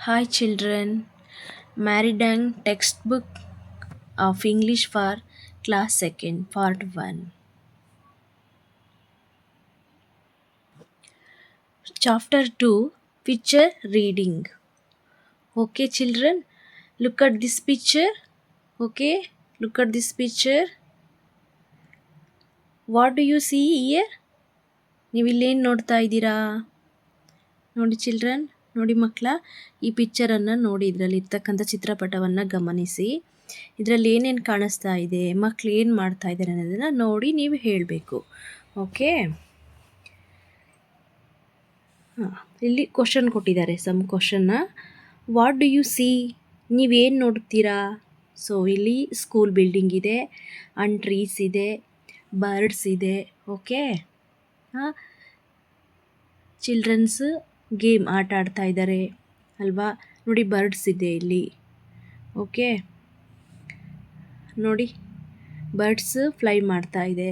Hi children, Maridang textbook of English for class 2nd part 1. Chapter 2, picture reading. Okay children, look at this picture. Okay, look at this picture. What do you see here? ನೀವು ಇಲ್ಲೇನು ನೋಡ್ತಾ ಇದ್ದೀರಾ? ನೋಡಿ children, ನೋಡಿ ಮಕ್ಕಳ, ಈ ಪಿಕ್ಚರನ್ನು ನೋಡಿ, ಇದರಲ್ಲಿ ಇರ್ತಕ್ಕಂಥ ಚಿತ್ರಪಟವನ್ನು ಗಮನಿಸಿ. ಇದರಲ್ಲಿ ಏನೇನು ಕಾಣಿಸ್ತಾ ಇದೆ, ಮಕ್ಕಳು ಏನು ಮಾಡ್ತಾ ಇದ್ದಾರೆ ಅನ್ನೋದನ್ನು ನೋಡಿ ನೀವು ಹೇಳಬೇಕು. ಓಕೆ, ಹಾಂ, ಇಲ್ಲಿ ಕ್ವಶನ್ ಕೊಟ್ಟಿದ್ದಾರೆ, ಸಮ್ ಕ್ವಶನ್ನ. What do you see? ನೀವೇನು ನೋಡ್ತೀರಾ? ಸೊ ಇಲ್ಲಿ ಸ್ಕೂಲ್ ಬಿಲ್ಡಿಂಗ್ ಇದೆ, ಅಂಡ್ ಟ್ರೀಸ್ ಇದೆ, ಬರ್ಡ್ಸ್ ಇದೆ. ಓಕೆ, ಹಾಂ, ಚಿಲ್ಡ್ರನ್ಸ್ ಗೇಮ್ ಆಟ ಆಡ್ತಾ ಇದ್ದಾರೆ ಅಲ್ವಾ? ನೋಡಿ ಬರ್ಡ್ಸ್ ಇದೆ ಇಲ್ಲಿ. ಓಕೆ, ನೋಡಿ ಬರ್ಡ್ಸ್ ಫ್ಲೈ ಮಾಡ್ತಾ ಇದೆ.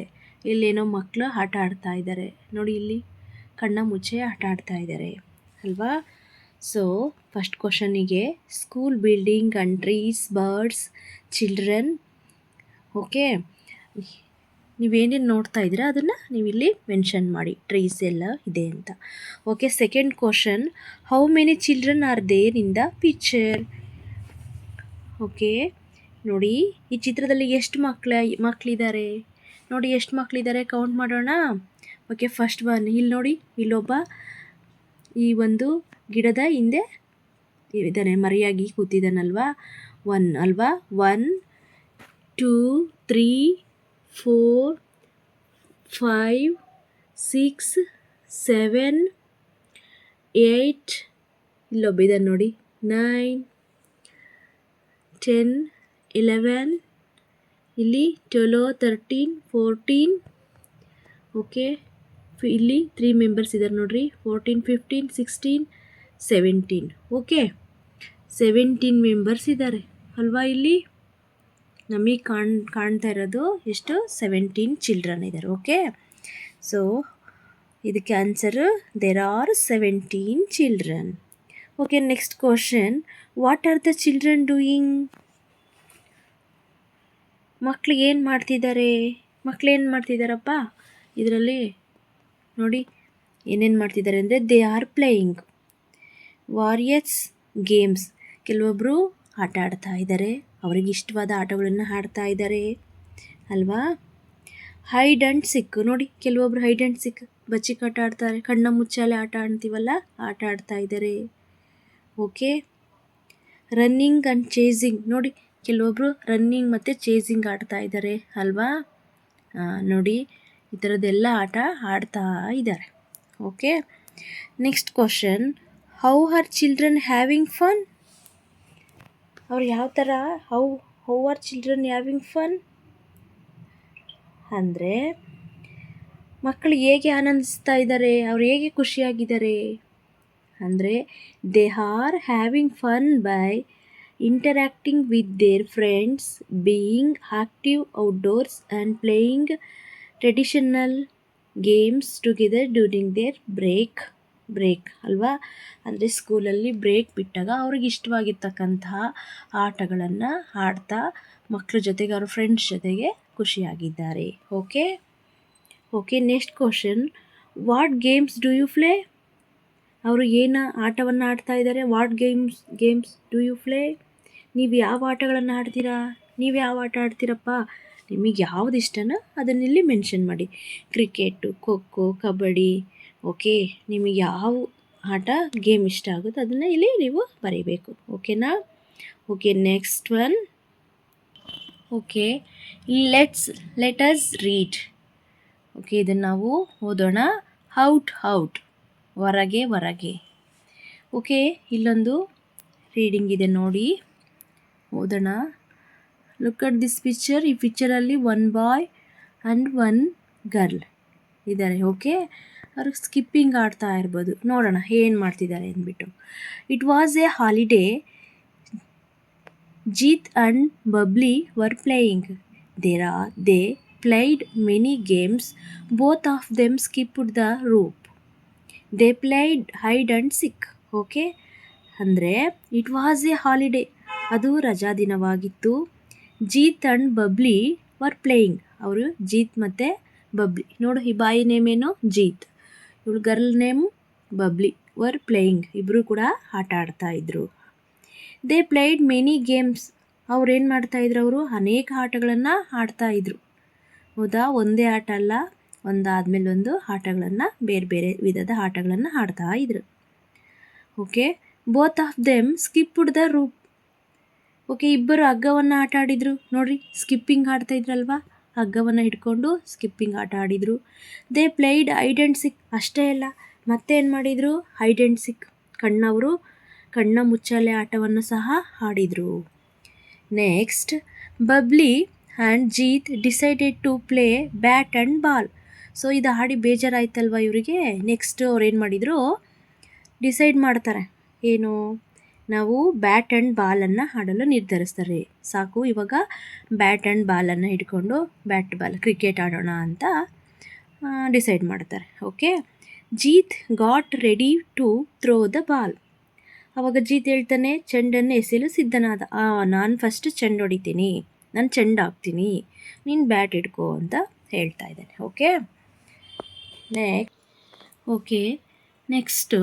ಇಲ್ಲೇನೋ ಮಕ್ಕಳು ಆಟ ಆಡ್ತಾ ಇದ್ದಾರೆ. ನೋಡಿ ಇಲ್ಲಿ ಕಣ್ಣ ಮುಚ್ಚೆ ಆಟ ಆಡ್ತಾ ಇದ್ದಾರೆ ಅಲ್ವಾ? ಸೊ ಫಸ್ಟ್ ಕ್ವಶನಿಗೆ school building and trees, birds, children. Okay, ನೀವೇನೇನು ನೋಡ್ತಾ ಇದ್ದೀರಾ ಅದನ್ನು ನೀವಿಲ್ಲಿ ಮೆನ್ಷನ್ ಮಾಡಿ, ಟ್ರೀಸ್ ಎಲ್ಲ ಇದೆ ಅಂತ. Okay, second question, how many children are there in the picture? Okay, ನೋಡಿ ಈ ಚಿತ್ರದಲ್ಲಿ ಎಷ್ಟು ಮಕ್ಕಳಿದ್ದಾರೆ? ನೋಡಿ ಎಷ್ಟು ಮಕ್ಕಳಿದ್ದಾರೆ, ಕೌಂಟ್ ಮಾಡೋಣ. ಓಕೆ, ಫಸ್ಟ್ ಒನ್, ಇಲ್ಲಿ ನೋಡಿ, ಇಲ್ಲೊಬ್ಬ ಈ ಒಂದು ಗಿಡದ ಹಿಂದೆ ಇದ್ದಾನೆ, ಮರೆಯಾಗಿ ಕೂತಿದ್ದಾನಲ್ವಾ? ಒನ್ ಅಲ್ವಾ? 1 2 3 4 5 6 7 8, ಇಲ್ಲೊಬ್ಬಿದ್ದಾನೆ ನೋಡಿ, 9 10 11, ಇಲ್ಲಿ 12 13 14. ಓಕೆ, ಇಲ್ಲಿ 3 ಮೆಂಬರ್ಸ್ ಇದ್ದಾರೆ ನೋಡ್ರಿ, 14 15 16 17. ಓಕೆ, 17 ಮೆಂಬರ್ಸ್ ಇದ್ದಾರೆ ಅಲ್ವಾ? ಇಲ್ಲಿ ನಮಗೆ ಕಾಣ್ತಾ ಇರೋದು ಎಷ್ಟು? 17 ಚಿಲ್ಡ್ರನ್ ಇದ್ದಾರೆ. ಓಕೆ, ಸೊ ಇದಕ್ಕೆ answer there are 17 children. Okay, next question, what are the children doing? ಮಕ್ಕಳು ಏನು ಮಾಡ್ತಿದ್ದಾರೆ? ಮಕ್ಕಳೇನು ಮಾಡ್ತಿದ್ದಾರಪ್ಪ ಇದರಲ್ಲಿ? ನೋಡಿ ಏನೇನು ಮಾಡ್ತಿದ್ದಾರೆ ಅಂದರೆ, ದೇ ಆರ್ ಪ್ಲೇಯಿಂಗ್ ವಾರಿಯಸ್ ಗೇಮ್ಸ್. ಕೆಲವೊಬ್ಬರು ಆಟ ಆಡ್ತಾ ಇದ್ದಾರೆ, ಅವ್ರಿಗೆ ಇಷ್ಟವಾದ ಆಟಗಳನ್ನು ಆಡ್ತಾ ಇದ್ದಾರೆ ಅಲ್ವಾ? ಹೈಡ್ ಆ್ಯಂಡ್ ಸಿಕ್, ನೋಡಿ ಕೆಲವೊಬ್ರು ಹೈಡ್ ಆ್ಯಂಡ್ ಸಿಕ್ ಬಚ್ಚಿಕಟ್ಟ ಆಡ್ತಾರೆ, ಕಣ್ಣ ಮುಚ್ಚಾಲೆ ಆಟ ಆಡ್ತೀವಲ್ಲ, ಆಟ ಆಡ್ತಾ ಇದ್ದಾರೆ. ಓಕೆ, ರನ್ನಿಂಗ್ ಆ್ಯಂಡ್ ಚೇಸಿಂಗ್, ನೋಡಿ ಕೆಲವೊಬ್ಬರು ರನ್ನಿಂಗ್ ಮತ್ತು ಚೇಸಿಂಗ್ ಆಡ್ತಾ ಇದ್ದಾರೆ ಅಲ್ವಾ? ನೋಡಿ ಈ ಥರದ್ದೆಲ್ಲ ಆಟ ಆಡ್ತಾ ಇದ್ದಾರೆ. Okay, next question, how are children having fun? ಅವ್ರು ಯಾವ ಥರ, how are children having fun ಅಂದರೆ, ಮಕ್ಕಳು ಹೇಗೆ ಆನಂದಿಸ್ತಾ ಇದ್ದಾರೆ, ಅವ್ರು ಹೇಗೆ ಖುಷಿಯಾಗಿದ್ದಾರೆ ಅಂದರೆ, they are having fun by interacting with their friends, being active outdoors and playing traditional games together during their break ಅಲ್ವಾ? ಅಂದರೆ ಸ್ಕೂಲಲ್ಲಿ ಬ್ರೇಕ್ ಬಿಟ್ಟಾಗ ಅವ್ರಿಗೆ ಇಷ್ಟವಾಗಿರ್ತಕ್ಕಂತಹ ಆಟಗಳನ್ನು ಆಡ್ತಾ ಮಕ್ಕಳ ಜೊತೆಗೆ, ಅವ್ರ ಫ್ರೆಂಡ್ಸ್ ಜೊತೆಗೆ ಖುಷಿಯಾಗಿದ್ದಾರೆ. Okay, next question, what games do you play? ಅವರು ಏನು ಆಟವನ್ನು ಆಡ್ತಾ ಇದ್ದಾರೆ? What games do you play? ನೀವು ಯಾವ ಆಟಗಳನ್ನು ಆಡ್ತೀರಾ? ನೀವು ಯಾವ ಆಟ ಆಡ್ತೀರಪ್ಪ? ನಿಮಗೆ ಯಾವುದು ಇಷ್ಟನೋ ಅದನ್ನಿಲ್ಲಿ ಮೆನ್ಷನ್ ಮಾಡಿ. ಕ್ರಿಕೆಟು, ಖೋಖೋ, ಕಬಡ್ಡಿ. ಓಕೆ, ನಿಮಗೆ ಯಾವ ಆಟ ಗೇಮ್ ಇಷ್ಟ ಆಗುತ್ತೋ ಅದನ್ನು ಇಲ್ಲಿ ನೀವು ಬರೀಬೇಕು. ಓಕೆನಾ? Okay, next one. Okay, let us read. Okay, ಇದನ್ನು ನಾವು ಓದೋಣ. ಔಟ್ ಹೊರಗೆ. ಓಕೆ, ಇಲ್ಲೊಂದು ರೀಡಿಂಗ್ ಇದೆ ನೋಡಿ, ಓದೋಣ. Look at this picture. ಈ ಪಿಕ್ಚರಲ್ಲಿ 1 ಬಾಯ್ ಆ್ಯಂಡ್ 1 ಗರ್ಲ್ ಇದ್ದಾರೆ. ಓಕೆ, ಅವರು ಸ್ಕಿಪ್ಪಿಂಗ್ ಆಡ್ತಾ ಇರ್ಬೋದು. ನೋಡೋಣ ಏನು ಮಾಡ್ತಿದ್ದಾರೆ ಅಂದ್ಬಿಟ್ಟು. It was a holiday. Jeet and Babli were playing. They played many games. Both of them skipped the rope. They played hide and seek. Okay, ಅಂದರೆ ಇಟ್ ವಾಸ್ ಎ ಹಾಲಿಡೇ, ಅದು ರಜಾ ದಿನವಾಗಿತ್ತು. Jeet and Babli were playing, ಅವರು ಜೀತ್ ಮತ್ತು ಬಬ್ಲಿ, ನೋಡು ಈ ಬಾಯಿ name ಏನು ಜೀತ್, ಇವಳು girl name bubbly, were playing, ಇಬ್ಬರು ಕೂಡ ಆಟ ಆಡ್ತಾಯಿದ್ರು. ದೇ ಪ್ಲೇಡ್ ಮೆನಿ ಗೇಮ್ಸ್, ಅವ್ರೇನು ಮಾಡ್ತಾಯಿದ್ರು, ಅವರು ಅನೇಕ ಆಟಗಳನ್ನು ಆಡ್ತಾಯಿದ್ರು. ಹೌದಾ, ಒಂದೇ ಆಟ ಅಲ್ಲ, ಒಂದಾದ್ಮೇಲೆ ಒಂದು ಆಟಗಳನ್ನು, ಬೇರೆ ಬೇರೆ ವಿಧದ ಆಟಗಳನ್ನು ಆಡ್ತಾ ಇದ್ರು. Okay, both of them skipped the rope. Okay, ಇಬ್ಬರು ಹಗ್ಗವನ್ನು ಆಟ ಆಡಿದರು. ನೋಡ್ರಿ, ಸ್ಕಿಪ್ಪಿಂಗ್ ಆಡ್ತಾ ಇದ್ರಲ್ವಾ, ಹಗ್ಗವನ್ನು ಹಿಡ್ಕೊಂಡು ಸ್ಕಿಪ್ಪಿಂಗ್ ಆಟ ಆಡಿದರು. ದೇ ಪ್ಲೇಡ್ ಹೈಡ್ ಆ್ಯಂಡ್ ಸಿಕ್, ಅಷ್ಟೇ ಅಲ್ಲ ಮತ್ತೇನು ಮಾಡಿದರು, ಹೈಡ್ ಆ್ಯಂಡ್ ಸಿಕ್, ಕಣ್ಣ ಮುಚ್ಚಾಲೆ ಆಟವನ್ನು ಸಹ ಆಡಿದರು. Next, Babli and Jeet decided to play bat and ball. So ಇದು ಆಡಿ ಬೇಜಾರಾಯ್ತಲ್ವ ಇವರಿಗೆ. ನೆಕ್ಸ್ಟ್ ಅವ್ರು ಏನು ಮಾಡಿದರು, ಡಿಸೈಡ್ ಮಾಡ್ತಾರೆ, ಏನು, ನಾವು ಬ್ಯಾಟ್ ಆ್ಯಂಡ್ ಬಾಲನ್ನು ಆಡಲು ನಿರ್ಧರಿಸ್ತಾರೆ. ಸಾಕು, ಇವಾಗ ಬ್ಯಾಟ್ ಆ್ಯಂಡ್ ಬಾಲನ್ನು ಹಿಡ್ಕೊಂಡು ಬ್ಯಾಟ್ ಬಾಲ್ ಕ್ರಿಕೆಟ್ ಆಡೋಣ ಅಂತ ಡಿಸೈಡ್ ಮಾಡ್ತಾರೆ. Okay, Jeet got ready to throw the ball. ಅವಾಗ ಜೀತ್ ಹೇಳ್ತಾನೆ, ಚೆಂಡನ್ನು ಎಸೆಯಲು ಸಿದ್ಧನಾದ. ನಾನು ಫಸ್ಟ್ ಚೆಂಡು ಹೊಡಿತೀನಿ, ನಾನು ಚೆಂಡು ಹಾಕ್ತೀನಿ, ನೀನು ಬ್ಯಾಟ್ ಹಿಡ್ಕೋ ಅಂತ ಹೇಳ್ತಾ ಇದ್ದಾನೆ. ನೆಕ್ಸ್ಟು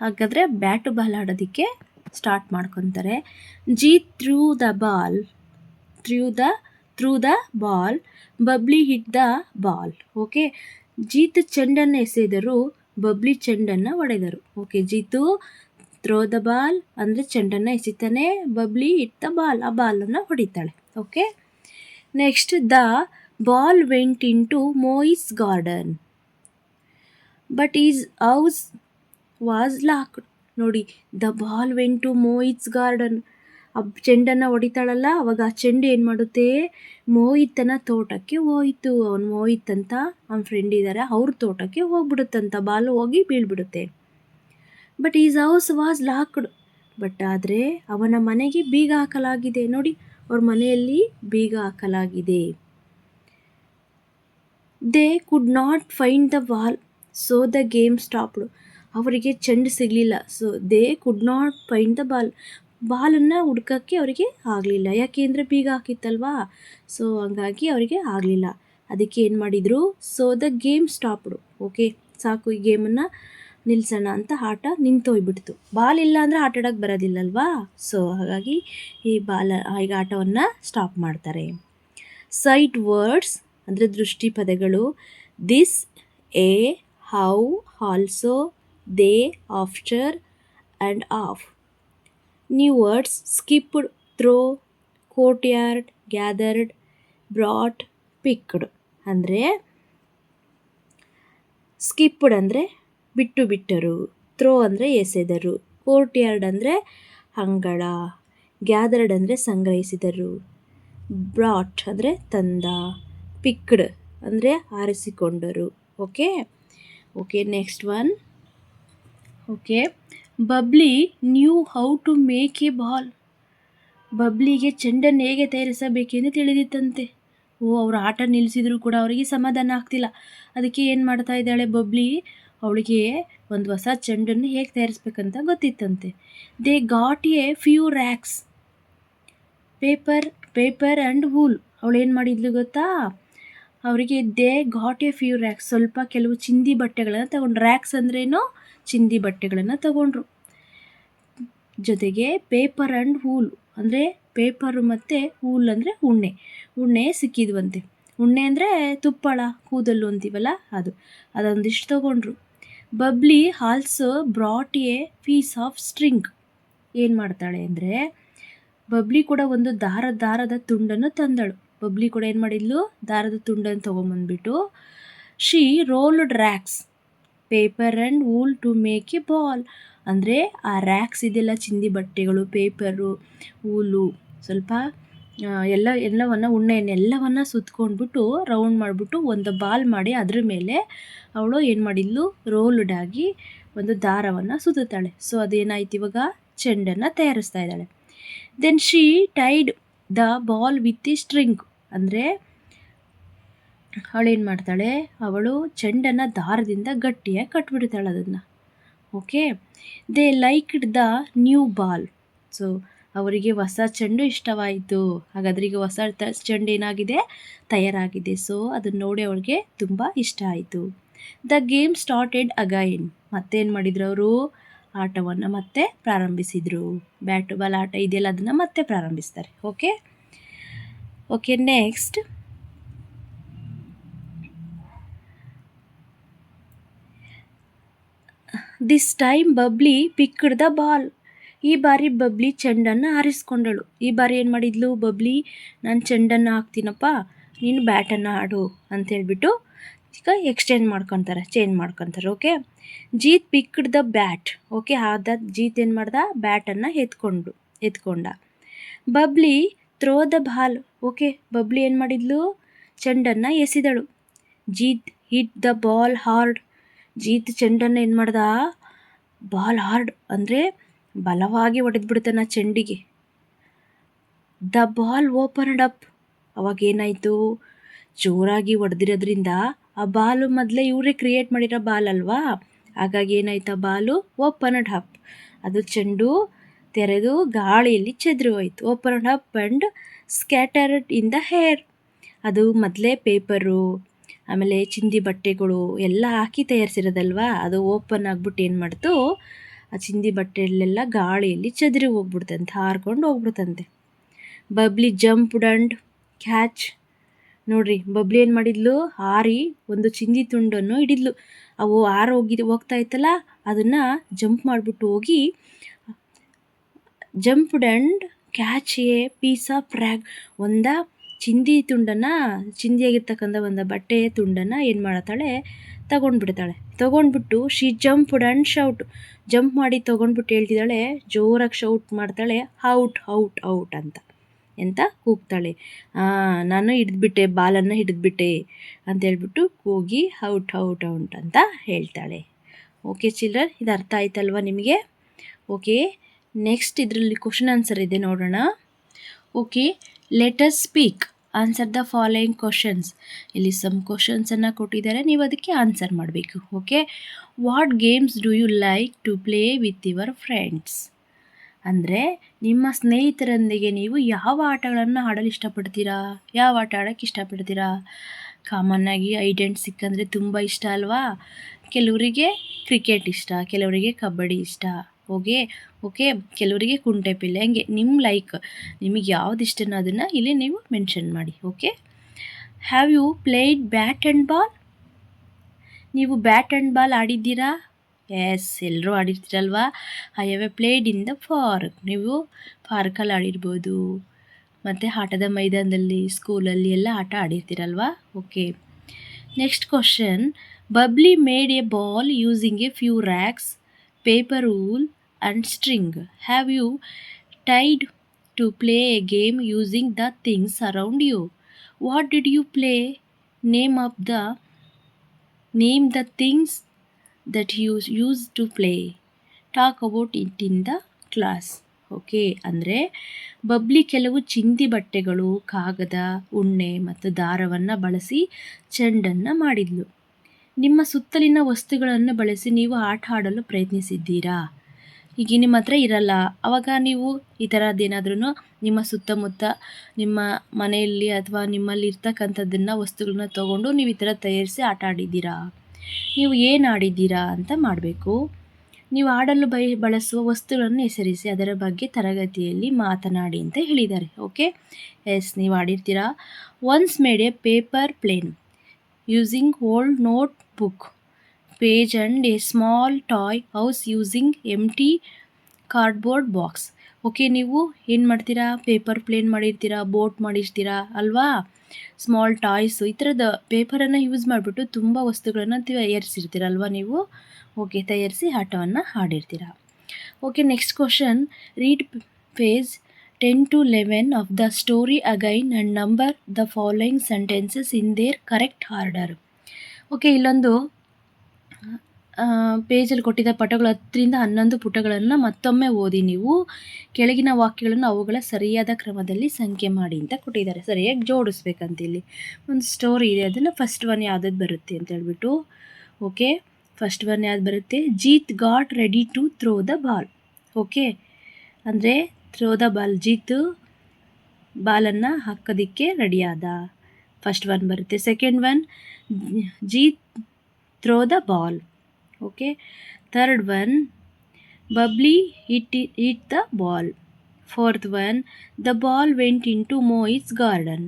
ಹಾಗಾದರೆ ಬ್ಯಾಟು ಬಾಲ್ ಆಡೋದಕ್ಕೆ ಸ್ಟಾರ್ಟ್ ಮಾಡ್ಕೊತಾರೆ. Jeet threw the ball, Babli hit the ball. Okay, Jeet ಚೆಂಡನ್ನು ಎಸೆದರು, ಬಬ್ಲಿ ಚೆಂಡನ್ನು ಹೊಡೆದರು. Okay, Jeet throw the ball ಅಂದರೆ ಚೆಂಡನ್ನು ಎಸಿತಾನೆ, ಬಬ್ಲಿ ಹಿಟ್ ದ ಬಾಲ್, ಆ ಬಾಲನ್ನು ಹೊಡಿತಾಳೆ. Okay, next, the ball went into Mohit's garden but his house was locked. ನೋಡಿ, the ball went to Mohit's garden, ಚೆಂಡನ್ನು ಹೊಡಿತಾಳಲ್ಲ, ಅವಾಗ ಆ ಚೆಂಡು ಏನು ಮಾಡುತ್ತೆ, ಮೋಹಿತನ ತೋಟಕ್ಕೆ ಹೋಯಿತು. ಅವನು ಮೋಹಿತ್ ಅಂತ ಅವನ ಫ್ರೆಂಡ್ ಇದ್ದಾರೆ, ಅವ್ರ ತೋಟಕ್ಕೆ ಹೋಗ್ಬಿಡುತ್ತಂತ, ಬಾಲು ಹೋಗಿ ಬೀಳ್ಬಿಡುತ್ತೆ. But his house was locked, but ಆದರೆ ಅವನ ಮನೆಗೆ ಬೀಗ ಹಾಕಲಾಗಿದೆ. ನೋಡಿ, ಅವ್ರ ಮನೆಯಲ್ಲಿ ಬೀಗ ಹಾಕಲಾಗಿದೆ. They could not find the ball, so the game stopped. ಅವರಿಗೆ ಚೆಂಡು ಸಿಗಲಿಲ್ಲ. So they could not find the ಬಾಲನ್ನು ಹುಡ್ಕೋಕ್ಕೆ ಅವರಿಗೆ ಆಗಲಿಲ್ಲ. ಯಾಕೆಂದರೆ ಬೀಗ ಹಾಕಿತ್ತಲ್ವಾ, ಸೊ ಹಂಗಾಗಿ ಅವರಿಗೆ ಆಗಲಿಲ್ಲ. ಅದಕ್ಕೆ ಏನು ಮಾಡಿದರು, ಸೊ ದ ಗೇಮ್ ಸ್ಟಾಪ್ಡು. ಓಕೆ, ಸಾಕು, ಈ ಗೇಮನ್ನು ನಿಲ್ಲಿಸೋಣ ಅಂತ ಆಟ ನಿಂತೋಗ್ಬಿಡ್ತು. ಬಾಲ್ ಇಲ್ಲ ಅಂದರೆ ಆಟ ಆಡೋಕ್ಕೆ ಬರೋದಿಲ್ಲಲ್ವಾ, ಸೊ ಹಾಗಾಗಿ ಈಗ ಆಟವನ್ನು ಸ್ಟಾಪ್ ಮಾಡ್ತಾರೆ. ಸೈಟ್ ವರ್ಡ್ಸ್ ಅಂದರೆ ದೃಷ್ಟಿ ಪದಗಳು. This, a, how, also, they, after and of. New words, skipped, throw, courtyard, gathered, brought, picked. ಅಂದರೆ ಸ್ಕಿಪ್ಡ್ ಅಂದರೆ ಬಿಟ್ಟರು, ಥ್ರೋ ಅಂದರೆ ಎಸೆದರು, ಕೋರ್ಟ್ಯಾರ್ಡ್ ಅಂದರೆ ಅಂಗಳ, ಗ್ಯಾದರ್ಡ್ ಅಂದರೆ ಸಂಗ್ರಹಿಸಿದರು, ಬ್ರಾಟ್ ಅಂದರೆ ತಂದ, ಪಿಕ್ಡ್ ಅಂದರೆ ಆರಿಸಿಕೊಂಡರು. Okay, next one. Okay, Babli knew how to make a ball. ಬಬ್ಲಿಗೆ ಚೆಂಡನ್ನು ಹೇಗೆ ತಯಾರಿಸಬೇಕೆಂದು ತಿಳಿದಿತ್ತಂತೆ. ಅವರು ಆಟ ನಿಲ್ಲಿಸಿದ್ರು ಕೂಡ ಅವರಿಗೆ ಸಮಾಧಾನ ಆಗ್ತಿಲ್ಲ. ಅದಕ್ಕೆ ಏನು ಮಾಡ್ತಾ ಇದ್ದಾಳೆ ಬಬ್ಲಿ, ಅವಳಿಗೆ ಒಂದು ಹೊಸ ಚೆಂಡನ್ನು ಹೇಗೆ ತಯಾರಿಸ್ಬೇಕಂತ ಗೊತ್ತಿತ್ತಂತೆ. They got a few rags, paper and wool. ಅವಳೇನು ಮಾಡಿದ್ಲು ಗೊತ್ತಾ, ಅವರಿಗೆ they got a few rags, ಕೆಲವು ಚಿಂದಿ ಬಟ್ಟೆಗಳನ್ನು ತಗೊಂಡ್ರು. ರ್ಯಾಕ್ಸ್ ಅಂದ್ರೇನು, ಚಿಂದಿ ಬಟ್ಟೆಗಳನ್ನು ತಗೊಂಡ್ರು. ಜೊತೆಗೆ ಪೇಪರ್ ಆ್ಯಂಡ್ ವೂಲ್ ಅಂದರೆ ಪೇಪರು ಮತ್ತು ವೂಲ್ ಅಂದರೆ ಉಣ್ಣೆ ಸಿಕ್ಕಿದ್ವಂತೆ. ಉಣ್ಣೆ ಅಂದರೆ ತುಪ್ಪಳ, ಕೂದಲು ಅಂತೀವಲ್ಲ, ಅದೊಂದಿಷ್ಟು ತಗೊಂಡ್ರು. Babli also brought a piece of string. ಏನು ಮಾಡ್ತಾಳೆ ಅಂದರೆ, ಬಬ್ಲಿ ಕೂಡ ಒಂದು ದಾರದ ತುಂಡನ್ನು ತಂದಳು. ಬಬ್ಲಿ ಕೂಡ ಏನು ಮಾಡಿದ್ಲು, ದಾರದ ತುಂಡನ್ನು ತೊಗೊಂಬಂದ್ಬಿಟ್ಟು, she rolled rags, paper and wool to make a ball. ಅಂದರೆ ಆ ರ್ಯಾಕ್ಸ್ ಇದೆಲ್ಲ ಚಿಂದಿ ಬಟ್ಟೆಗಳು, ಪೇಪರು, ವೂಲು, ಸ್ವಲ್ಪ ಎಲ್ಲವನ್ನು ಉಣ್ಣೆಯನ್ನೆಲ್ಲವನ್ನು ಸುತ್ಕೊಂಡ್ಬಿಟ್ಟು ರೌಂಡ್ ಮಾಡಿಬಿಟ್ಟು ಒಂದು ಬಾಲ್ ಮಾಡಿ ಅದ್ರ ಮೇಲೆ ಅವಳು ಏನು ಮಾಡಿದ್ಲು, ರೋಲ್ಡ್ ಆಗಿ ಒಂದು ದಾರವನ್ನು ಸುತ್ತುತ್ತಾಳೆ. ಸೊ ಅದೇನಾಯ್ತು, ಇವಾಗ ಚೆಂಡನ್ನು ತಯಾರಿಸ್ತಾ ಇದ್ದಾಳೆ. Then she tied the ball with a string. ಅಂದರೆ ಅವಳೇನು ಮಾಡ್ತಾಳೆ, ಅವಳು ಚೆಂಡನ್ನು ದಾರದಿಂದ ಗಟ್ಟಿಯಾಗಿ ಕಟ್ಬಿಡ್ತಾಳೆ ಅದನ್ನು. Okay. They liked the new ball. So ಅವರಿಗೆ ಹೊಸ ಚೆಂಡು ಇಷ್ಟವಾಯಿತು. ಹಾಗಾದ್ರೆ ಈಗ ಹೊಸ ಚೆಂಡು ಏನಾಗಿದೆ, ತಯಾರಾಗಿದೆ. ಸೊ ಅದನ್ನು ನೋಡಿ ಅವ್ರಿಗೆ ತುಂಬ ಇಷ್ಟ ಆಯಿತು. The game started again. ಮತ್ತೇನು ಮಾಡಿದ್ರು ಅವರು, ಆಟವನ್ನು ಮತ್ತೆ ಪ್ರಾರಂಭಿಸಿದರು. ಬ್ಯಾಟ್ ಬಾಲ್ ಆಟ ಇದೆಯಲ್ಲ ಅದನ್ನು ಮತ್ತೆ ಪ್ರಾರಂಭಿಸ್ತಾರೆ. Okay okay next, this time Babli picked the ball. ಈ ಬಾರಿ ಬಬ್ಲಿ ಚೆಂಡನ್ನು ಆರಿಸ್ಕೊಂಡಳು. ಈ ಬಾರಿ ಏನು ಮಾಡಿದ್ಲು ಬಬ್ಲಿ, ನಾನು ಚೆಂಡನ್ನು ಹಾಕ್ತೀನಪ್ಪ, ನೀನು ಬ್ಯಾಟನ್ನು ಆಡು ಅಂತೇಳ್ಬಿಟ್ಟು ಈಗ ಚೇಂಜ್ ಮಾಡ್ಕೊತಾರೆ. Okay. Jeet picked the bat. Okay, Jeet ಏನು ಮಾಡ್ದ, ಬ್ಯಾಟನ್ನು ಎತ್ಕೊಂಡ. Babli throw the ball. Okay, Babli ಏನು ಮಾಡಿದ್ಲು, ಚೆಂಡನ್ನು ಎಸೆದಳು. Jeet hit the ball hard. Jeet ಚೆಂಡನ್ನು ಏನು ಮಾಡ್ದ, ಬಾಲ್ ಹಾರ್ಡ್ ಅಂದರೆ ಬಲವಾಗಿ ಹೊಡೆದ್ಬಿಡ್ತಾನೆ ಚೆಂಡಿಗೆ. The ball opened up. ಅವಾಗೇನಾಯಿತು, ಜೋರಾಗಿ ಹೊಡೆದಿರೋದ್ರಿಂದ ಆ ಬಾಲು ಮೊದಲೇ ಇವರೇ ಕ್ರಿಯೇಟ್ ಮಾಡಿರೋ ಬಾಲ್ ಅಲ್ವಾ, ಹಾಗಾಗಿ ಏನಾಯ್ತು, ಆ ಬಾಲು ಓಪನ್ಡ್ ಅಪ್. ಅದು ಚೆಂಡು ತೆರೆದು ಗಾಳಿಯಲ್ಲಿ ಚೆದ್ರು ಹೋಯ್ತು. Opened up and scattered in the hair. ಅದು ಮೊದಲೇ ಪೇಪರು ಆಮೇಲೆ ಚಿಂದಿ ಬಟ್ಟೆಗಳು ಎಲ್ಲ ಹಾಕಿ ತಯಾರಿಸಿರೋದಲ್ವಾ, ಅದು ಓಪನ್ ಆಗಿಬಿಟ್ಟು ಏನು ಮಾಡ್ತು, ಆ ಚಿಂದಿ ಬಟ್ಟೆಯಲ್ಲೆಲ್ಲ ಗಾಳಿಯಲ್ಲಿ ಚೆದರಿ ಹೋಗ್ಬಿಡ್ತಂತೆ, ಹಾರ್ಕೊಂಡು ಹೋಗ್ಬಿಡ್ತಂತೆ. Babli jumped and catch. ನೋಡ್ರಿ, ಬಬ್ಲಿ ಏನು ಮಾಡಿದ್ಲು, ಹಾರಿ ಒಂದು ಚಿಂದಿ ತುಂಡನ್ನು ಹಿಡಿದ್ಲು. ಅವು ಹೋಗ್ತಾ ಇತ್ತಲ್ಲ, ಅದನ್ನು ಜಂಪ್ ಮಾಡಿಬಿಟ್ಟು ಹೋಗಿ jumped and catch a piece of rag. ಚಿಂದಿಯಾಗಿರ್ತಕ್ಕಂಥ ಒಂದು ಬಟ್ಟೆಯ ತುಂಡನ್ನು ಏನು ಮಾಡ್ತಾಳೆ, ತಗೊಂಡ್ಬಿಟ್ಟು ಶಿ ಜಂಪ್ಡ್ ಆ್ಯಂಡ್ ಶೌಟ್. ಜಂಪ್ ಮಾಡಿ ತೊಗೊಂಡ್ಬಿಟ್ಟು ಹೇಳ್ತಿದ್ದಾಳೆ, ಜೋರಾಗಿ ಶೌಟ್ ಮಾಡ್ತಾಳೆ, ಔಟ್ ಔಟ್ ಔಟ್ ಅಂತ ಕೂಗ್ತಾಳೆ. ನಾನು ಬಾಲನ್ನು ಹಿಡಿದ್ಬಿಟ್ಟೆ ಅಂತ ಹೇಳ್ಬಿಟ್ಟು ಕೂಗಿ ಔಟ್ ಔಟ್ ಔಟ್ ಅಂತ ಹೇಳ್ತಾಳೆ. ಓಕೆ ಚಿಲ್ಡ್ರನ್, ಇದು ಅರ್ಥ ಆಯ್ತಲ್ವ ನಿಮಗೆ? ಓಕೆ, ನೆಕ್ಸ್ಟ್ ಇದರಲ್ಲಿ ಕ್ವಶನ್ ಆನ್ಸರ್ ಇದೆ, ನೋಡೋಣ. Okay, let us speak, answer the following questions. ಇಲ್ಲಿ ಸಮ್ ಕ್ವಶನ್ಸನ್ನು ಕೊಟ್ಟಿದ್ದಾರೆ, ನೀವು ಅದಕ್ಕೆ ಆನ್ಸರ್ ಮಾಡಬೇಕು. Okay. What games do you like to play with your friends? ಅಂದರೆ ನಿಮ್ಮ ಸ್ನೇಹಿತರೊಂದಿಗೆ ನೀವು ಯಾವ ಆಟಗಳನ್ನು ಆಡಲು ಇಷ್ಟಪಡ್ತೀರಾ, ಯಾವ ಆಟ ಆಡೋಕ್ಕೆ ಇಷ್ಟಪಡ್ತೀರಾ? ಕಾಮನ್ನಾಗಿ ಐಡ್ ಆ್ಯಂಡ್ ಸಿಕ್ ಅಂದರೆ ತುಂಬ ಇಷ್ಟ ಅಲ್ವಾ? ಕೆಲವರಿಗೆ ಕ್ರಿಕೆಟ್ ಇಷ್ಟ, ಕೆಲವರಿಗೆ ಕಬಡ್ಡಿ ಇಷ್ಟ. ಓಕೆ, ಕೆಲವರಿಗೆ ಕುಂಟೆಪಿಲ್ಲೆ. ಹಂಗೆ ನಿಮಗೆ ಯಾವ್ದು ಇಷ್ಟನೋ ಅದನ್ನು ಇಲ್ಲಿ ನೀವು ಮೆನ್ಷನ್ ಮಾಡಿ. Okay. Have you played bat and ball? ನೀವು ಬ್ಯಾಟ್ ಆ್ಯಂಡ್ ಬಾಲ್ ಆಡಿದ್ದೀರಾ? ಎಸ್, ಎಲ್ಲರೂ ಆಡಿರ್ತೀರಲ್ವಾ. I have a played in the park. ನೀವು ಪಾರ್ಕಲ್ಲಿ ಆಡಿರ್ಬೋದು, ಮತ್ತು ಆಟದ ಮೈದಾನದಲ್ಲಿ, ಸ್ಕೂಲಲ್ಲಿ ಎಲ್ಲ ಆಟ ಆಡಿರ್ತೀರಲ್ವಾ. Okay. Next question, Babli made a ball using a few rags, paper, wool and string. Have you tried to play a game using the things around you? What did you play? Name the things that you used to play. Talk about it in the class. Okay, ಅಂದರೆ bubbly ಕೆಲವು ಚಿಂದಿ ಬಟ್ಟೆಗಳು, ಕಾಗದ, ಉಣ್ಣೆ ಮತ್ತು ದಾರವನ್ನು ಬಳಸಿ ಚೆಂಡನ್ನು ಮಾಡಿದ್ಲು. ನಿಮ್ಮ ಸುತ್ತಲಿನ ವಸ್ತುಗಳನ್ನು ಬಳಸಿ ನೀವು ಆಟ ಆಡಲು ಪ್ರಯತ್ನಿಸಿದ್ದೀರಾ? ಈಗ ನಿಮ್ಮ ಹತ್ರ ಇರಲ್ಲ, ಆವಾಗ ನೀವು ಈ ಥರದ್ದೇನಾದ್ರೂ ನಿಮ್ಮ ಸುತ್ತಮುತ್ತ ನಿಮ್ಮ ಮನೆಯಲ್ಲಿ ಅಥವಾ ನಿಮ್ಮಲ್ಲಿ ಇರ್ತಕ್ಕಂಥದ್ದನ್ನು ವಸ್ತುಗಳನ್ನ ತೊಗೊಂಡು ನೀವು ಈ ಥರ ತಯಾರಿಸಿ ಆಟ ಆಡಿದ್ದೀರಾ? ನೀವು ಏನು ಆಡಿದ್ದೀರಾ ಅಂತ ಮಾಡಬೇಕು. ನೀವು ಆಡಲು ಬಳಸುವ ವಸ್ತುಗಳನ್ನು ಹೆಸರಿಸಿ, ಅದರ ಬಗ್ಗೆ ತರಗತಿಯಲ್ಲಿ ಮಾತನಾಡಿ ಅಂತ ಹೇಳಿದ್ದಾರೆ. ಓಕೆ, ಎಸ್, ನೀವು ಆಡಿರ್ತೀರಾ. Once made a paper plane using old notebook page and a small toy house using empty cardboard box. Okay, ನೀವು ಏನು ಮಾಡ್ತೀರಾ, ಪೇಪರ್ ಪ್ಲೇನ್ ಮಾಡಿರ್ತೀರಾ, ಬೋಟ್ ಮಾಡಿರ್ತೀರಾ ಅಲ್ವಾ, ಸ್ಮಾಲ್ ಟಾಯ್ಸು, ಈ ಥರದ ಪೇಪರನ್ನು ಯೂಸ್ ಮಾಡಿಬಿಟ್ಟು ತುಂಬ ವಸ್ತುಗಳನ್ನು ತಯಾರಿಸಿರ್ತೀರಲ್ವ ನೀವು. ಓಕೆ, ತಯಾರಿಸಿ ಆಟವನ್ನು ಆಡಿರ್ತೀರ. Okay, next question, read page 10 to 11 of the story again and number the following sentences in their correct order. Okay, ಇಲ್ಲೊಂದು ಪೇಜಲ್ಲಿ ಕೊಟ್ಟಿದ್ದ ಪುಟಗಳು 10ರಿಂದ 11 ಪುಟಗಳನ್ನು ಮತ್ತೊಮ್ಮೆ ಓದಿ. ನೀವು ಕೆಳಗಿನ ವಾಕ್ಯಗಳನ್ನು ಅವುಗಳ ಸರಿಯಾದ ಕ್ರಮದಲ್ಲಿ ಸಂಖ್ಯೆ ಮಾಡಿ ಅಂತ ಕೊಟ್ಟಿದ್ದಾರೆ. ಸರಿಯಾಗಿ ಜೋಡಿಸ್ಬೇಕಂತ ಇಲ್ಲಿ ಒಂದು ಸ್ಟೋರಿ ಇದೆ, ಅದನ್ನು ಫಸ್ಟ್ ಒನ್ ಯಾವುದದು ಬರುತ್ತೆ ಅಂತ ಹೇಳ್ಬಿಟ್ಟು. ಓಕೆ, ಫಸ್ಟ್ ಒನ್ ಯಾವ್ದು ಬರುತ್ತೆ, Jeet got ready to throw the ball. Okay, ಅಂದರೆ ಥ್ರೋ ದ ಬಾಲ್, ಜೀತ್ ಬಾಲನ್ನು ಹಾಕೋದಕ್ಕೆ ರೆಡಿಯಾದ. ಫಸ್ಟ್ ಒನ್ ಬರುತ್ತೆ. Second one, Jeet throw the ball. Okay. Third one, Babli hit the ball. Fourth one, the ball went into Mohit's garden.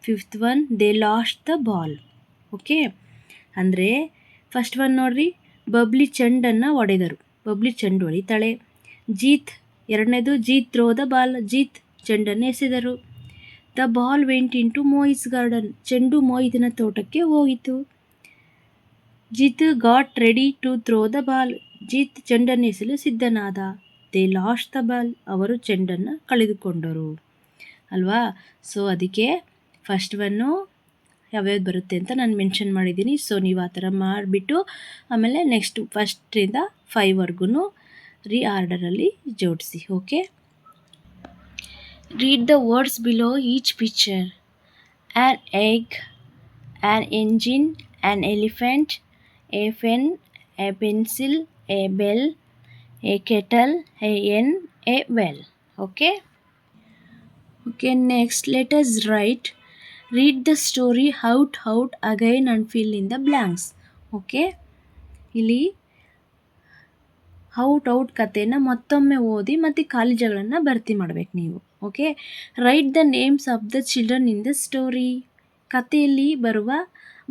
Fifth one, they lost the ball. Okay, ಅಂದರೆ first one ನೋಡ್ರಿ, ಬಬ್ಲಿ ಚೆಂಡನ್ನು ಹೊಡೆದರು, ಬಬ್ಲಿ ಚೆಂಡು ಹೊಡಿತಾಳೆ. ಜೀತ್, ಎರಡನೇದು Jeet throw the ball, Jeet ಚೆಂಡನ್ನು ಎಸೆದರು. The ball went into Mohit's garden, ಚೆಂಡು ಮೋಹಿತನ ತೋಟಕ್ಕೆ ಹೋಯಿತು. Jeet got ready to throw the ball, Jeet ಚೆಂಡನ್ನು ಎಸೆಯಲು ಸಿದ್ಧನಾದ. ದೇ ಲಾಸ್ಟ್ ದ ಬಾಲ್, ಅವರು ಚೆಂಡನ್ನು ಕಳೆದುಕೊಂಡರು ಅಲ್ವಾ. ಸೊ ಅದಕ್ಕೆ ಫಸ್ಟ್ ಒನ್ನು ಯಾವ್ಯಾವ್ದು ಬರುತ್ತೆ ಅಂತ ನಾನು ಮೆನ್ಷನ್ ಮಾಡಿದ್ದೀನಿ. ಸೊ ನೀವು ಆ ಥರ ಮಾಡಿಬಿಟ್ಟು ಆಮೇಲೆ ನೆಕ್ಸ್ಟ್ ಫಸ್ಟಿಂದ 5ವರೆಗೂ ಆರ್ಡರಲ್ಲಿ ಜೋಡಿಸಿ. Okay, read the words below each picture. An egg, an engine, an elephant, A pen, A pencil, A bell, A kettle, A N, A well. Okay. Next let us write, read the story out again and fill in the blanks. Okay, ಇಲ್ಲಿ out ಕಥೆನ ಮತ್ತೊಮ್ಮೆ ಓದಿ ಮತ್ತು ಖಾಲಿ ಜಾಗಗಳನ್ನು ಭರ್ತಿ ಮಾಡಬೇಕು ನೀವು. Okay, write the names of the children in the story. ಕಥೆಯಲ್ಲಿ ಬರುವ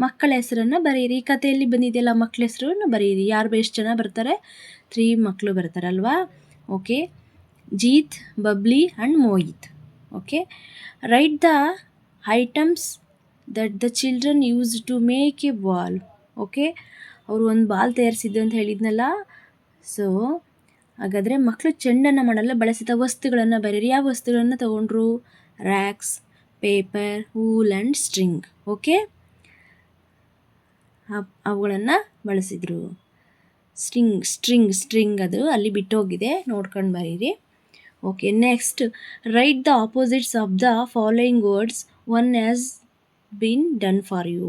ಮಕ್ಕಳ ಹೆಸರನ್ನು ಬರೆಯಿರಿ. ಕಥೆಯಲ್ಲಿ ಬಂದಿದೆಯಲ್ಲ ಮಕ್ಕಳ ಹೆಸರನ್ನು ಬರೆಯಿರಿ. ಯಾರು ಎಷ್ಟು ಜನ ಬರ್ತಾರೆ? 3 ಮಕ್ಕಳು ಬರ್ತಾರಲ್ವಾ. Okay, Jeet, Babli and Mohit. Okay, write the items that the children use to make a ball. Okay, ಅವರು ಒಂದು ಬಾಲ್ ತಯಾರಿಸಿದ್ದು ಅಂತ ಹೇಳಿದ್ನಲ್ಲ. ಸೊ ಹಾಗಾದರೆ ಮಕ್ಕಳು ಚೆಂಡನ್ನು ಮಾಡಲು ಬಳಸಿದ ವಸ್ತುಗಳನ್ನು ಬರೀರಿ. ಯಾವ ವಸ್ತುಗಳನ್ನು ತಗೊಂಡ್ರು? Racks, paper, wool and string. Okay, ಅವುಗಳನ್ನು ಬಳಸಿದರು. ಸ್ಟ್ರಿಂಗ್ ಅದು ಅಲ್ಲಿ ಬಿಟ್ಟೋಗಿದೆ, ನೋಡ್ಕೊಂಡು ಬರೀರಿ. Okay, next write the opposites of the following words. One has been done for you.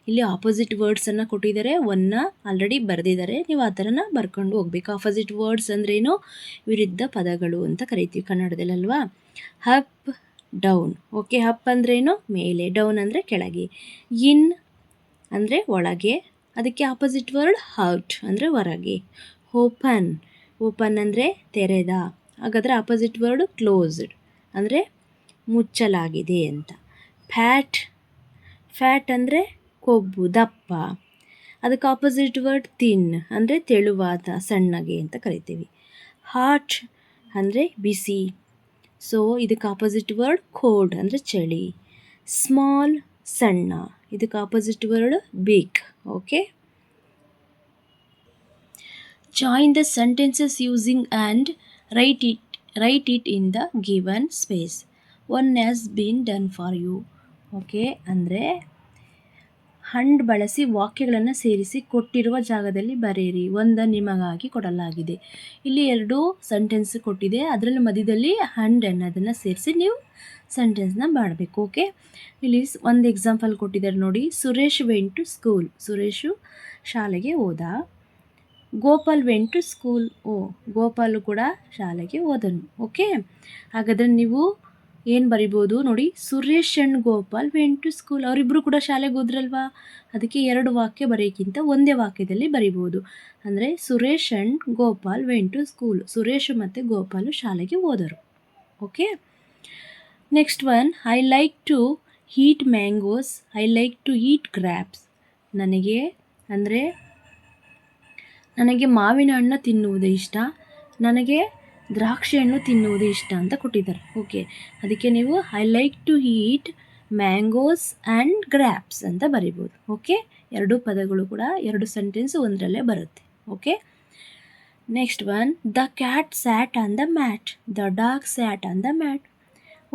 ಇಲ್ಲಿ ಆಪೋಸಿಟ್ ವರ್ಡ್ಸನ್ನು ಕೊಟ್ಟಿದ್ದಾರೆ, ಒನ್ನ ಆಲ್ರೆಡಿ ಬರೆದಿದ್ದಾರೆ. ನೀವು ಆ ಥರನ ಬರ್ಕೊಂಡು ಹೋಗ್ಬೇಕು. ಆಪೋಸಿಟ್ ವರ್ಡ್ಸ್ ಅಂದ್ರೇನು? ವಿರುದ್ಧ ಪದಗಳು ಅಂತ ಕರಿತೀವಿ ಕನ್ನಡದಲ್ಲಿ ಅಲ್ವಾ. Up, down. ಓಕೆ, ಅಪ್ ಅಂದ್ರೇನು? ಮೇಲೆ, ಡೌನ್ ಅಂದರೆ ಕೆಳಗೆ. ಇನ್ ಅಂದರೆ ಒಳಗೆ, ಅದಕ್ಕೆ ಆಪೋಸಿಟ್ ವರ್ಡ್ ಔಟ್ ಅಂದರೆ ಹೊರಗೆ. ಓಪನ್ ಅಂದರೆ ತೆರೆದ, ಹಾಗಾದರೆ ಆಪೋಸಿಟ್ ವರ್ಡ್ ಕ್ಲೋಸ್ಡ್ ಅಂದರೆ ಮುಚ್ಚಲಾಗಿದೆ ಅಂತ. ಫ್ಯಾಟ್ ಅಂದರೆ ಕೊಬ್ಬು, ದಪ್ಪ, ಅದಕ್ಕೆ ಆಪೋಸಿಟ್ ವರ್ಡ್ ಥಿನ್ ಅಂದರೆ ತೆಳುವಾದ, ಸಣ್ಣಗೆ ಅಂತ ಕರಿತೀವಿ. ಹಾಟ್ ಅಂದರೆ ಬಿಸಿ, ಸೊ ಇದಕ್ಕೆ ಆಪೋಸಿಟ್ ವರ್ಡ್ ಕೋಲ್ಡ್ ಅಂದರೆ ಚಳಿ. ಸ್ಮಾಲ್, ಸಣ್ಣ, ಇದಕ್ಕೆ opposite word big. Okay, join the sentences using and write it in the given space. One has been done for you. Okay, ಅಂದರೆ ಹಂಡ್ ಬಳಸಿ ವಾಕ್ಯಗಳನ್ನು ಸೇರಿಸಿ ಕೊಟ್ಟಿರುವ ಜಾಗದಲ್ಲಿ ಬರೆಯಿರಿ. ಒಂದು ನಿಮಗಾಗಿ ಕೊಡಲಾಗಿದೆ. ಇಲ್ಲಿ 2 ಸೆಂಟೆನ್ಸ್ ಕೊಟ್ಟಿದೆ, ಅದರಲ್ಲಿ ಮಧ್ಯದಲ್ಲಿ ಹಂಡ್ ಅನ್ನೋದನ್ನು ಸೇರಿಸಿ ನೀವು ಸೆಂಟೆನ್ಸ್ನ ಮಾಡಬೇಕು. ಓಕೆ, ಇಲ್ಲಿ ಒಂದು ಎಕ್ಸಾಂಪಲ್ ಕೊಟ್ಟಿದ್ದಾರೆ ನೋಡಿ. Suresh went to school. Suresh ಶಾಲೆಗೆ ಹೋದ. Gopal went to school. Gopal ಕೂಡ ಶಾಲೆಗೆ ಹೋದನು. ಓಕೆ, ಹಾಗಾದರೆ ನೀವು ಏನು ಬರಿಬೋದು ನೋಡಿ. Suresh and Gopal went to school. ಅವರಿಬ್ಬರು ಕೂಡ ಶಾಲೆಗೆ ಹೋದ್ರಲ್ವಾ, ಅದಕ್ಕೆ 2 ವಾಕ್ಯ ಬರೆಯೋಕ್ಕಿಂತ ಒಂದೇ ವಾಕ್ಯದಲ್ಲಿ ಬರಿಬೋದು. ಅಂದರೆ Suresh and Gopal went to school. Suresh ಮತ್ತು ಗೋಪಾಲು ಶಾಲೆಗೆ ಹೋದರು. Okay, next one, I like to eat mangoes, I like to eat grapes. ನನಗೆ ಮಾವಿನ ಹಣ್ಣು ತಿನ್ನುವುದು ಇಷ್ಟ, ನನಗೆ ದ್ರಾಕ್ಷಿ ಹಣ್ಣು ತಿನ್ನುವುದು ಇಷ್ಟ ಅಂತ ಕೊಟ್ಟಿದ್ದಾರೆ. ಓಕೆ, ಅದಕ್ಕೆ ನೀವು I like to eat mangoes and grapes ಅಂತ ಬರಿಬೋದು. ಓಕೆ, 2 ಪದಗಳು ಕೂಡ 2 ಸೆಂಟೆನ್ಸ್ ಒಂದರಲ್ಲೇ ಬರುತ್ತೆ. Okay, next one, the cat sat on the mat, the dog sat on the mat.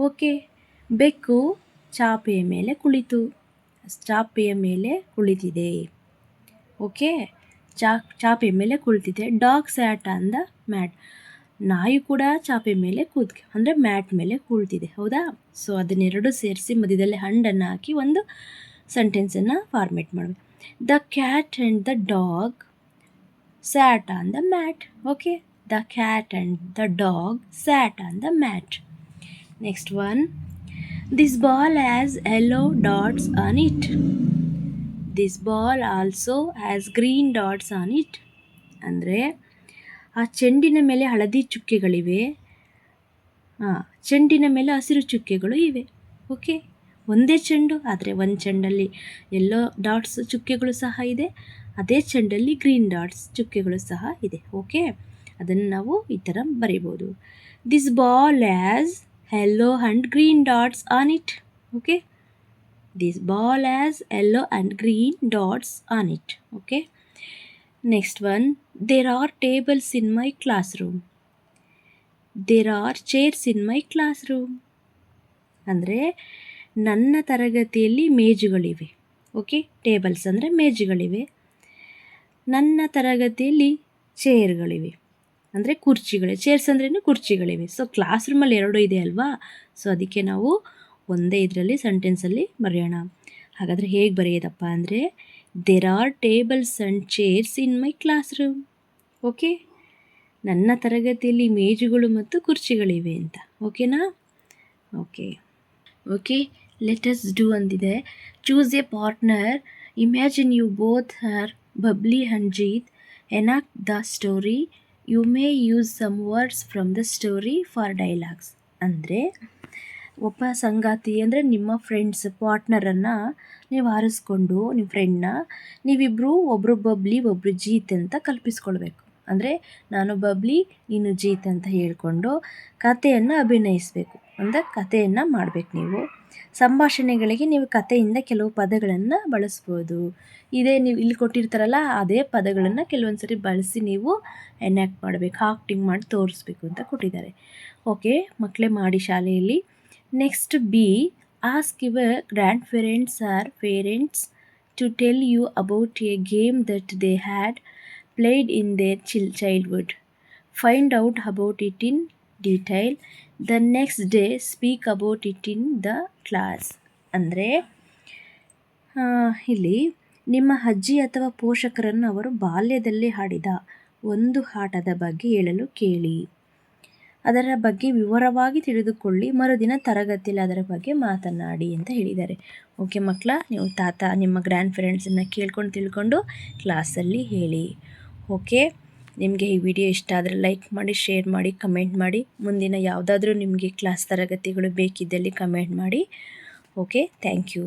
Okay, ಬೆಕ್ಕು ಚಾಪೆಯ ಮೇಲೆ ಕುಳಿತಿದೆ. ಓಕೆ, ಚಾಪೆ ಮೇಲೆ ಕುಳಿತಿದೆ. Dog sat on the mat. ನಾಯಿ ಕೂಡ ಚಾಪೆ ಮೇಲೆ ಅಂದರೆ ಮ್ಯಾಟ್ ಮೇಲೆ ಕುಳಿತಿದೆ. ಹೌದಾ? ಸೊ ಅದನ್ನೆರಡು ಸೇರಿಸಿ ಮಧ್ಯದಲ್ಲಿ ಹಂಡನ್ನು ಹಾಕಿ ಒಂದು ಸೆಂಟೆನ್ಸನ್ನು ಫಾರ್ಮೇಟ್ ಮಾಡಬೇಕು. The cat and the dog sat on the mat. Okay, the cat and the dog sat on the mat. Next one, this ball has yellow dots on it. This ball also has green dots on it. ಅಂದರೆ ಆ ಚೆಂಡಿನ ಮೇಲೆ ಹಳದಿ ಚುಕ್ಕೆಗಳಿವೆ, ಚೆಂಡಿನ ಮೇಲೆ ಹಸಿರು ಚುಕ್ಕೆಗಳು ಇವೆ. ಓಕೆ, ಒಂದೇ ಚೆಂಡು ಆದರೆ ಒಂದು ಚೆಂಡಲ್ಲಿ ಯೆಲ್ಲೋ ಡಾಟ್ಸ್ ಚುಕ್ಕೆಗಳು ಸಹ ಇದೆ, ಅದೇ ಚೆಂಡಲ್ಲಿ ಗ್ರೀನ್ ಡಾಟ್ಸ್ ಚುಕ್ಕೆಗಳು ಸಹ ಇದೆ. ಓಕೆ, ಅದನ್ನು ನಾವು ಈ ಥರ ಬರೀಬೋದು. This ball has yellow and green dots on it. Okay, this ball has yellow and green dots on it. Okay, next one, there are tables in my classroom. There are chairs in my classroom. ಅಂದರೆ ನನ್ನ ತರಗತಿಯಲ್ಲಿ ಮೇಜುಗಳಿವೆ. Okay, tables ಅಂದರೆ ಮೇಜುಗಳಿವೆ. ನನ್ನ ತರಗತಿಯಲ್ಲಿ ಚೇರ್ಗಳಿವೆ ಅಂದರೆ ಕುರ್ಚಿಗಳಿವೆ. Chairs ಅಂದ್ರೇನು ಕುರ್ಚಿಗಳಿವೆ. ಸೊ ಕ್ಲಾಸ್ ರೂಮಲ್ಲಿ ಎರಡು ಇದೆ ಅಲ್ವಾ, ಸೊ ಅದಕ್ಕೆ ನಾವು ಒಂದೇ ಇದರಲ್ಲಿ ಸೆಂಟೆನ್ಸಲ್ಲಿ ಬರೆಯೋಣ. ಹಾಗಾದರೆ ಹೇಗೆ ಬರೆಯೋದಪ್ಪ ಅಂದರೆ, there are tables and chairs in my classroom. Okay, ನನ್ನ ತರಗತಿಯಲ್ಲಿ ಮೇಜುಗಳು ಮತ್ತು ಕುರ್ಚಿಗಳಿವೆ ಅಂತ. ಓಕೆನಾ? Okay okay let us do ಅಂದಿದೆ. Choose a partner. Imagine you both are Babli and Jeet. Enact the story. You may use some words from the story for dialogues. ಅಂದರೆ ಒಬ್ಬ ಸಂಗಾತಿ ಅಂದರೆ ನಿಮ್ಮ ಫ್ರೆಂಡ್ಸ್ ಪಾರ್ಟ್ನರನ್ನು ನೀವು ಆರಿಸ್ಕೊಂಡು ನಿಮ್ಮ ಫ್ರೆಂಡ್ನ ನೀವಿಬ್ಬರು ಒಬ್ಬರು ಬಬ್ಲಿ ಒಬ್ಬರು ಜೀತ್ ಅಂತ ಕಲ್ಪಿಸ್ಕೊಳ್ಬೇಕು. ಅಂದರೆ ನಾನು ಬಬ್ಲಿ ನೀನು ಜೀತ್ ಅಂತ ಹೇಳಿಕೊಂಡು ಕಥೆಯನ್ನು ಅಭಿನಯಿಸಬೇಕು. ಅಂದರೆ ಕಥೆಯನ್ನು ಮಾಡಬೇಕು. ನೀವು ಸಂಭಾಷಣೆಗಳಿಗೆ ನೀವು ಕಥೆಯಿಂದ ಕೆಲವು ಪದಗಳನ್ನು ಬಳಸ್ಬೋದು. ಇದೇ ನೀವು ಇಲ್ಲಿ ಕೊಟ್ಟಿರ್ತಾರಲ್ಲ ಅದೇ ಪದಗಳನ್ನು ಕೆಲವೊಂದು ಸರಿ ಬಳಸಿ ನೀವು ಎನ್ಯಾಕ್ಟ್ ಮಾಡಬೇಕು, ಆಕ್ಟಿಂಗ್ ಮಾಡಿ ತೋರಿಸ್ಬೇಕು ಅಂತ ಕೊಟ್ಟಿದ್ದಾರೆ. ಓಕೆ ಮಕ್ಕಳೇ, ಮಾಡಿ ಶಾಲೆಯಲ್ಲಿ. Next B, ask your grandparents or parents to tell you about a game that they had played in their childhood. Find out about it in detail. The next day speak about it in the class. ಅಂದರೆ ಇಲ್ಲಿ ನಿಮ್ಮ ಅಜ್ಜಿ ಅಥವಾ ಪೋಷಕರನ್ನು ಅವರು ಬಾಲ್ಯದಲ್ಲಿ ಆಡಿದ ಒಂದು ಆಟದ ಬಗ್ಗೆ ಹೇಳಲು ಕೇಳಿ. ಅದರ ಬಗ್ಗೆ ವಿವರವಾಗಿ ತಿಳಿದುಕೊಳ್ಳಿ. ಮರುದಿನ ತರಗತಿಯಲ್ಲಿ ಅದರ ಬಗ್ಗೆ ಮಾತನಾಡಿ ಅಂತ ಹೇಳಿದ್ದಾರೆ. ಓಕೆ ಮಕ್ಕಳ, ನೀವು ನಿಮ್ಮ ಗ್ರ್ಯಾಂಡ್ ಪೇರೆಂಟ್ಸನ್ನು ಕೇಳ್ಕೊಂಡು ತಿಳ್ಕೊಂಡು ಕ್ಲಾಸಲ್ಲಿ ಹೇಳಿ. ಓಕೆ, ನಿಮಗೆ ಈ ವಿಡಿಯೋ ಇಷ್ಟ ಆದರೆ ಲೈಕ್ ಮಾಡಿ, ಶೇರ್ ಮಾಡಿ, ಕಮೆಂಟ್ ಮಾಡಿ. ಮುಂದಿನ ಯಾವುದಾದ್ರೂ ನಿಮಗೆ ಕ್ಲಾಸ್ ತರಗತಿಗಳು ಬೇಕಿದ್ದಲ್ಲಿ ಕಮೆಂಟ್ ಮಾಡಿ. Okay, thank you.